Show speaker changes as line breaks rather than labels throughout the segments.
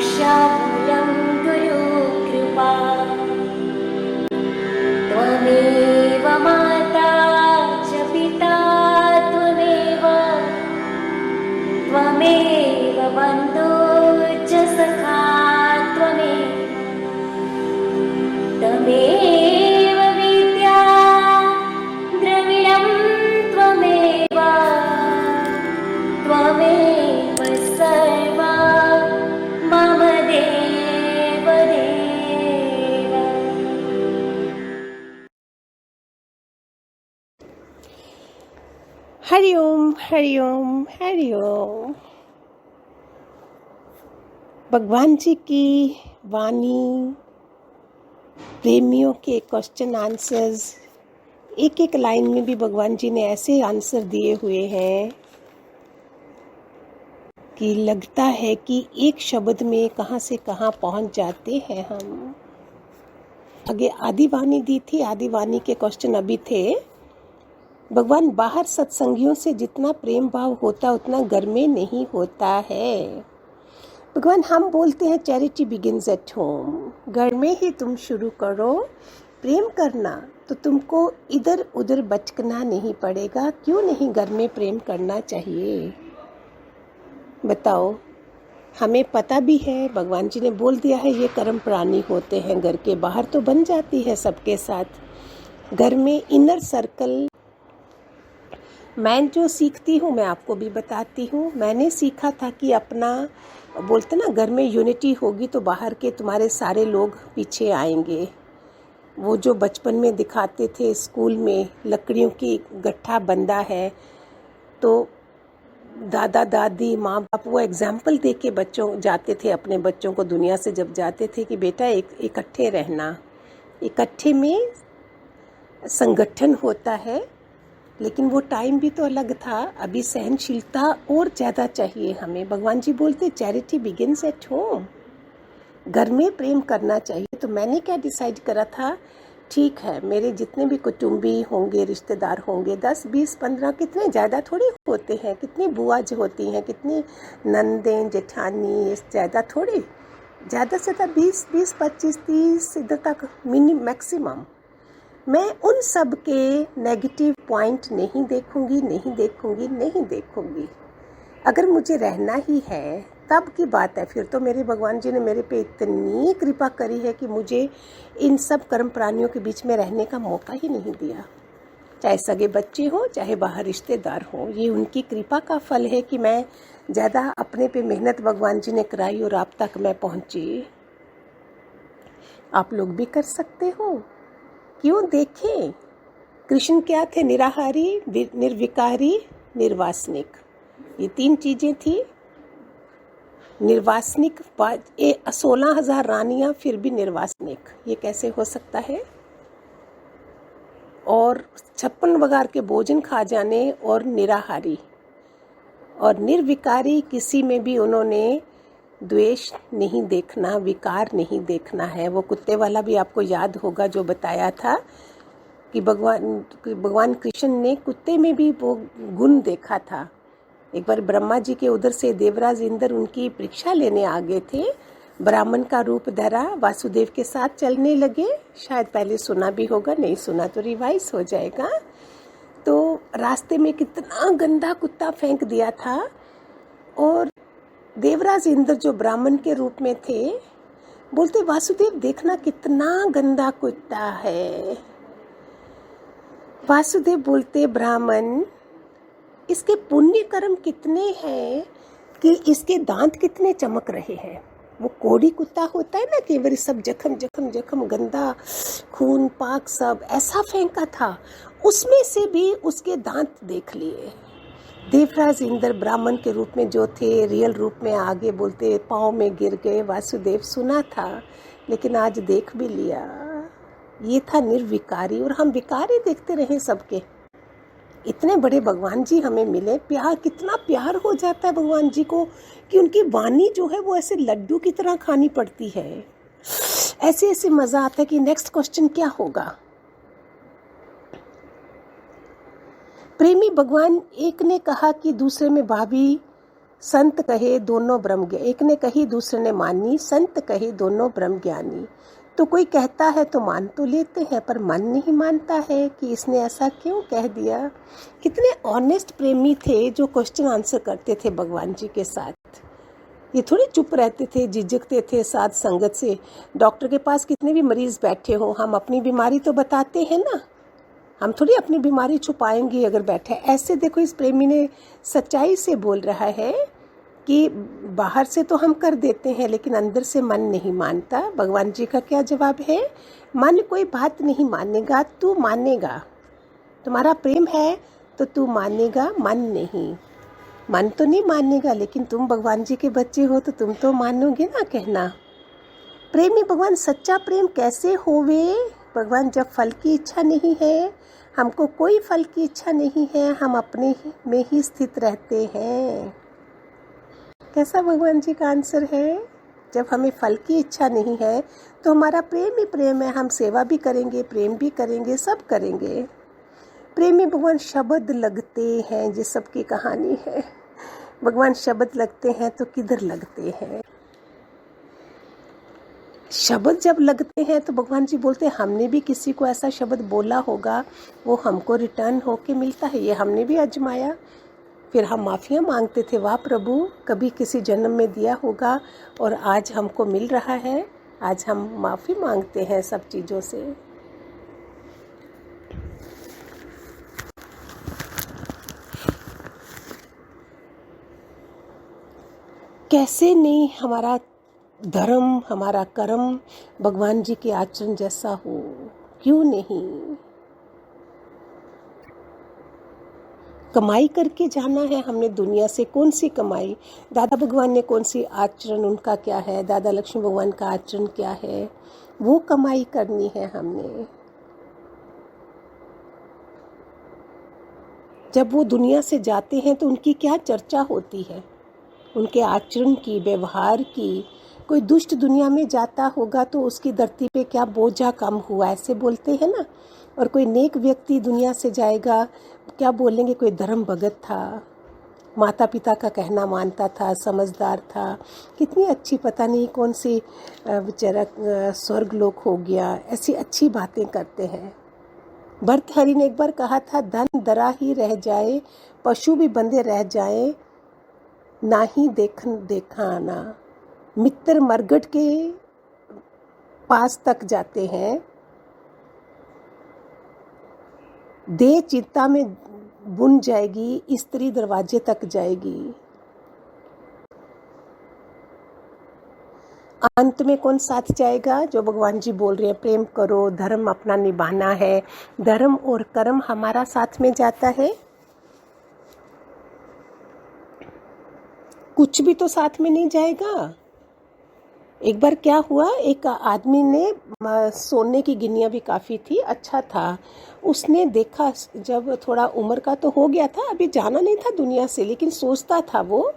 रक्षाबूलं गुरुकृपा त्वमेव माता च पिता त्वमेव बन्धो च सखा त्वमेव विद्या द्रविणं त्वमेव सर्वा मम देव देव।
हरिओम हरिओम हरिओम। भगवान जी की वाणी, प्रेमियों के क्वेश्चन आंसर्स, एक एक लाइन में भी भगवान जी ने ऐसे आंसर दिए हुए हैं कि लगता है कि एक शब्द में कहाँ से कहाँ पहुँच जाते हैं हम। आगे आदि वाणी दी थी, आदि वाणी के क्वेश्चन अभी थे। भगवान, बाहर सत्संगियों से जितना प्रेम भाव होता उतना घर में नहीं होता है। भगवान, हम बोलते हैं चैरिटी बिगिंस एट होम, घर में ही तुम शुरू करो प्रेम करना, तो तुमको इधर उधर भटकना नहीं पड़ेगा। क्यों नहीं घर में प्रेम करना चाहिए? बताओ। हमें पता भी है, भगवान जी ने बोल दिया है ये कर्म प्राणी होते हैं, घर के बाहर तो बन जाती है सबके साथ। घर में इनर सर्कल, मैं जो सीखती हूँ मैं आपको भी बताती हूँ। मैंने सीखा था कि अपना बोलते ना, घर में यूनिटी होगी तो बाहर के तुम्हारे सारे लोग पीछे आएंगे। वो जो बचपन में दिखाते थे स्कूल में, लकड़ियों की गट्ठा बंधा है, तो दादा दादी माँ बाप वो एग्जाम्पल दे के बच्चों जाते थे, अपने बच्चों को दुनिया से जब जाते थे कि बेटा इकट्ठे रहना, इकट्ठे में संगठन होता है। लेकिन वो टाइम भी तो अलग था। अभी सहनशीलता और ज़्यादा चाहिए हमें। भगवान जी बोलते चैरिटी बिगिंस एट होम, घर में प्रेम करना चाहिए। तो मैंने क्या डिसाइड करा था, ठीक है, मेरे जितने भी कुटुंबी होंगे, रिश्तेदार होंगे, 10 20 15, कितने ज़्यादा थोड़ी होते हैं, कितनी बुआ जो होती हैं, कितनी नंदें जेठानी, ज़्यादा थोड़ी, ज़्यादा से ज़्यादा 20 20 25 30 इधर तक मैक्सिमम। मैं उन सब के नेगेटिव पॉइंट नहीं देखूंगी। अगर मुझे रहना ही है तब की बात है। फिर तो मेरे भगवान जी ने मेरे पे इतनी कृपा करी है कि मुझे इन सब कर्म प्राणियों के बीच में रहने का मौका ही नहीं दिया। चाहे सगे बच्चे हो, चाहे बाहर रिश्तेदार हो, ये उनकी कृपा का फल है कि मैं ज़्यादा अपने पे मेहनत भगवान जी ने कराई और आप तक मैं पहुँची। आप लोग भी कर सकते हो, क्यों? देखें, कृष्ण क्या थे? निराहारी, निर्विकारी, निर्वासनिक, ये 3 चीजें थी। निर्वासनिक 16,000 रानियां, फिर भी निर्वासनिक, ये कैसे हो सकता है? और 56 प्रकार के भोजन खा जाने, और निराहारी और निर्विकारी, किसी में भी उन्होंने द्वेष नहीं देखना, विकार नहीं देखना है। वो कुत्ते वाला भी आपको याद होगा जो बताया था कि भगवान कृष्ण ने कुत्ते में भी वो गुण देखा था। एक बार ब्रह्मा जी के उधर से देवराज इंद्र उनकी परीक्षा लेने आ गए थे, ब्राह्मण का रूप धरा, वासुदेव के साथ चलने लगे। शायद पहले सुना भी होगा, नहीं सुना तो रिवाइज हो जाएगा। तो रास्ते में कितना गंदा कुत्ता फेंक दिया था, और देवराज इंद्र जो ब्राह्मण के रूप में थे बोलते, वासुदेव देखना कितना गंदा कुत्ता है। वासुदेव बोलते, ब्राह्मण, इसके पुण्य कर्म कितने हैं कि इसके दांत कितने चमक रहे हैं। वो कोड़ी कुत्ता होता है ना, केवल सब जख्म जख्म जख्म, गंदा खून पाक सब ऐसा फेंका था, उसमें से भी उसके दांत देख लिए। देवराज इंद्र ब्राह्मण के रूप में जो थे, रियल रूप में आगे बोलते पाँव में गिर गए। वासुदेव सुना था लेकिन आज देख भी लिया। ये था निर्विकारी, और हम विकारी देखते रहे सबके। इतने बड़े भगवान जी हमें मिले, प्यार, कितना प्यार हो जाता है भगवान जी को कि उनकी वाणी जो है वो ऐसे लड्डू की तरह खानी पड़ती है। ऐसे ऐसे मजा आता है कि नेक्स्ट क्वेश्चन क्या होगा। प्रेमी भगवान एक ने कहा कि दूसरे में भाभी संत कहे दोनों ब्रह्म ज्ञानी, एक ने कही दूसरे ने मानी, संत कहे दोनों ब्रह्म ज्ञानी। तो कोई कहता है तो मान तो लेते हैं, पर मन नहीं मानता है कि इसने ऐसा क्यों कह दिया। कितने ऑनेस्ट प्रेमी थे जो क्वेश्चन आंसर करते थे भगवान जी के साथ। ये थोड़े चुप रहते थे, झिझकते थे साथ संगत से। डॉक्टर के पास कितने भी मरीज बैठे हो, हम अपनी बीमारी तो बताते हैं ना, हम थोड़ी अपनी बीमारी छुपाएंगे अगर बैठे। ऐसे देखो, इस प्रेमी ने सच्चाई से बोल रहा है कि बाहर से तो हम कर देते हैं लेकिन अंदर से मन नहीं मानता। भगवान जी का क्या जवाब है? मन कोई बात नहीं मानेगा, तू मानेगा। तुम्हारा प्रेम है तो तू मानेगा, मन नहीं। मन तो नहीं मानेगा, लेकिन तुम भगवान जी के बच्चे हो तो तुम तो मानोगे ना। कहना प्रेमी भगवान, सच्चा प्रेम कैसे होवे? भगवान, जब फल की इच्छा नहीं है, हमको कोई फल की इच्छा नहीं है, हम अपने में ही स्थित रहते हैं। कैसा भगवान जी का आंसर है? जब हमें फल की इच्छा नहीं है तो हमारा प्रेम ही प्रेम है, हम सेवा भी करेंगे, प्रेम भी करेंगे, सब करेंगे। प्रेमी भगवान, शब्द लगते हैं, ये सबकी कहानी है। भगवान शब्द लगते हैं तो किधर लगते हैं? शब्द जब लगते हैं तो भगवान जी बोलते हैं हमने भी किसी को ऐसा शब्द बोला होगा, वो हमको रिटर्न होके मिलता है। ये हमने भी आजमाया, फिर हम माफ़िया मांगते थे, वाह प्रभु कभी किसी जन्म में दिया होगा और आज हमको मिल रहा है। आज हम माफ़ी मांगते हैं सब चीज़ों से। कैसे नहीं हमारा धर्म, हमारा कर्म भगवान जी के आचरण जैसा हो, क्यों नहीं? कमाई करके जाना है हमने दुनिया से। कौन सी कमाई? दादा भगवान ने कौन सी आचरण, उनका क्या है? दादा लक्ष्मी भगवान का आचरण क्या है? वो कमाई करनी है हमने। जब वो दुनिया से जाते हैं तो उनकी क्या चर्चा होती है? उनके आचरण की, व्यवहार की। कोई दुष्ट दुनिया में जाता होगा तो उसकी धरती पे क्या बोझा कम हुआ, ऐसे बोलते हैं ना। और कोई नेक व्यक्ति दुनिया से जाएगा, क्या बोलेंगे? कोई धर्म भगत था, माता पिता का कहना मानता था, समझदार था, कितनी अच्छी, पता नहीं कौन सी बेचारा स्वर्ग लोक हो गया। ऐसी अच्छी बातें करते हैं। भर्तहरि ने एक बार कहा था, धन दरा ही रह जाए, पशु भी बंधे रह जाए, ना ही देखाना। मित्र मरगट के पास तक जाते हैं, दे चिंता में बुन जाएगी, स्त्री दरवाजे तक जाएगी। अंत में कौन साथ जाएगा? जो भगवान जी बोल रहे हैं, प्रेम करो, धर्म अपना निभाना है। धर्म और कर्म हमारा साथ में जाता है, कुछ भी तो साथ में नहीं जाएगा। एक बार क्या हुआ, एक आदमी ने, सोने की गिनिया भी काफ़ी थी, अच्छा था। उसने देखा, जब थोड़ा उम्र का तो हो गया था, अभी जाना नहीं था दुनिया से, लेकिन सोचता था वो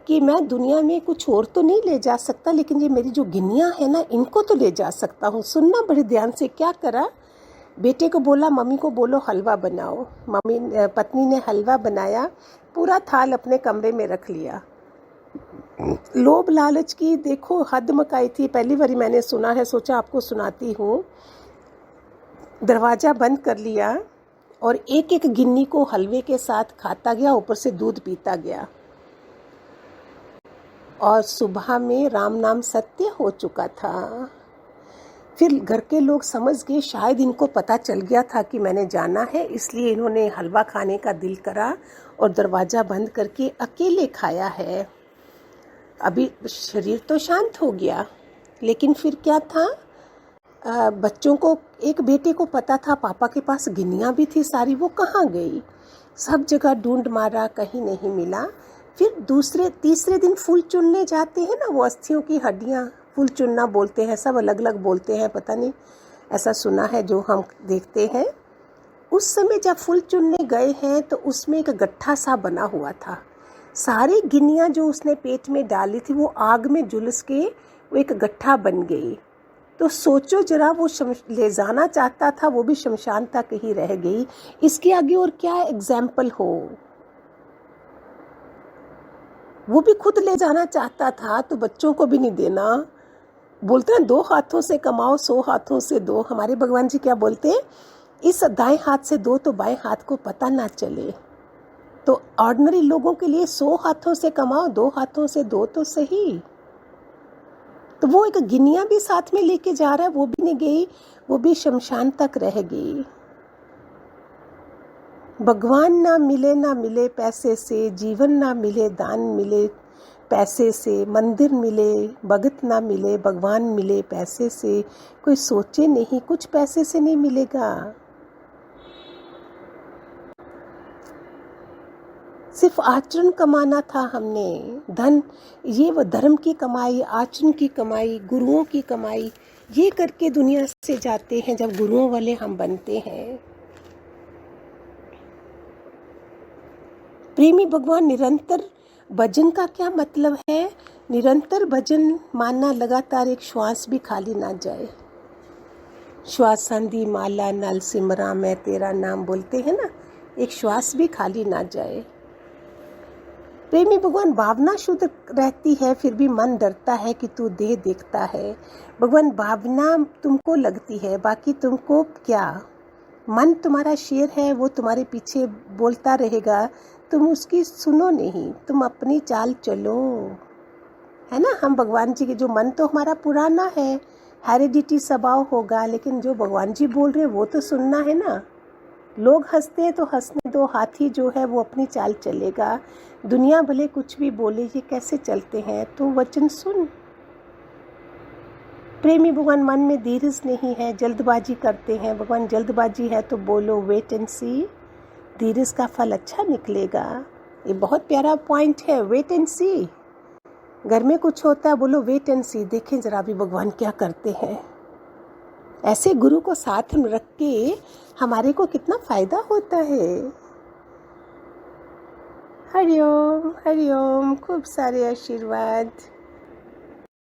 कि मैं दुनिया में कुछ और तो नहीं ले जा सकता, लेकिन ये मेरी जो गिनिया है ना, इनको तो ले जा सकता हूँ। सुनना बड़े ध्यान से। क्या करा, बेटे को बोला, मम्मी को बोलो हलवा बनाओ। पत्नी ने हलवा बनाया, पूरा थाल अपने कमरे में रख लिया। लोभ लालच की देखो हद मकाई थी। पहली बारी मैंने सुना है, सोचा आपको सुनाती हूँ। दरवाजा बंद कर लिया और एक एक गिन्नी को हलवे के साथ खाता गया, ऊपर से दूध पीता गया। और सुबह में राम नाम सत्य हो चुका था। फिर घर के लोग समझ गए, शायद इनको पता चल गया था कि मैंने जाना है, इसलिए इन्होंने हलवा खाने का दिल करा और दरवाजा बंद करके अकेले खाया है। अभी शरीर तो शांत हो गया, लेकिन फिर क्या था, बच्चों को, एक बेटे को पता था पापा के पास गिनियाँ भी थी सारी, वो कहाँ गई? सब जगह ढूंढ मारा, कहीं नहीं मिला। फिर दूसरे तीसरे दिन फूल चुनने जाते हैं ना, वो अस्थियों की हड्डियाँ, फूल चुनना बोलते हैं, सब अलग अलग बोलते हैं, पता नहीं, ऐसा सुना है जो हम देखते हैं। उस समय जब फूल चुनने गए हैं तो उसमें एक गट्ठा सा बना हुआ था। सारी गिनियाँ जो उसने पेट में डाली थी वो आग में झुलस के वो एक गट्ठा बन गई। तो सोचो जरा, वो ले जाना चाहता था, वो भी शमशान तक ही रह गई। इसके आगे और क्या एग्जाम्पल हो? वो भी खुद ले जाना चाहता था तो बच्चों को भी नहीं देना। बोलते हैं 2 हाथों से कमाओ 100 हाथों से दो। हमारे भगवान जी क्या बोलते हैं, इस दाएं हाथ से दो तो बाएं हाथ को पता ना चले। तो ऑर्डिनरी लोगों के लिए 100 हाथों से कमाओ 2 हाथों से दो तो सही। तो वो एक गिनिया भी साथ में लेके जा रहा है, वो भी नहीं गई, वो भी शमशान तक रह गई। भगवान ना मिले पैसे से, जीवन ना मिले दान मिले पैसे से, मंदिर मिले भगत ना मिले, भगवान मिले पैसे से। कोई सोचे नहीं कुछ पैसे से नहीं मिलेगा। सिर्फ आचरण कमाना था हमने। धन, ये वो धर्म की कमाई, आचरण की कमाई, गुरुओं की कमाई, ये करके दुनिया से जाते हैं जब गुरुओं वाले हम बनते हैं। प्रेमी भगवान निरंतर भजन का क्या मतलब है? निरंतर भजन मानना लगातार एक श्वास भी खाली ना जाए। श्वास संधि माला नल सिमरा मैं तेरा नाम बोलते हैं ना, एक श्वास भी खाली ना जाए। प्रेमी भगवान भावना शुद्ध रहती है फिर भी मन डरता है कि तू देह देखता है। भगवान भावना तुमको लगती है, बाकी तुमको क्या। मन तुम्हारा शेर है, वो तुम्हारे पीछे बोलता रहेगा, तुम उसकी सुनो नहीं, तुम अपनी चाल चलो, है ना। हम भगवान जी के, जो मन तो हमारा पुराना है, हेरिडिटी स्वभाव होगा, लेकिन जो भगवान जी बोल रहे हैं वो तो सुनना है ना। लोग हंसते हैं तो हंसने दो, हाथी जो है वो अपनी चाल चलेगा। दुनिया भले कुछ भी बोले, ये कैसे चलते हैं, तो वचन सुन। प्रेमी भगवान मन में धीरज नहीं है, जल्दबाजी करते हैं। भगवान जल्दबाजी है तो बोलो वेट एंड सी, धीरज का फल अच्छा निकलेगा। ये बहुत प्यारा पॉइंट है, वेट एंड सी। घर में कुछ होता है, बोलो वेट एंड सी, देखें जरा भी भगवान क्या करते हैं। ऐसे गुरु को साथ में रख के हमारे को कितना फायदा होता है। हरिओम हरिओम, खूब सारे आशीर्वाद।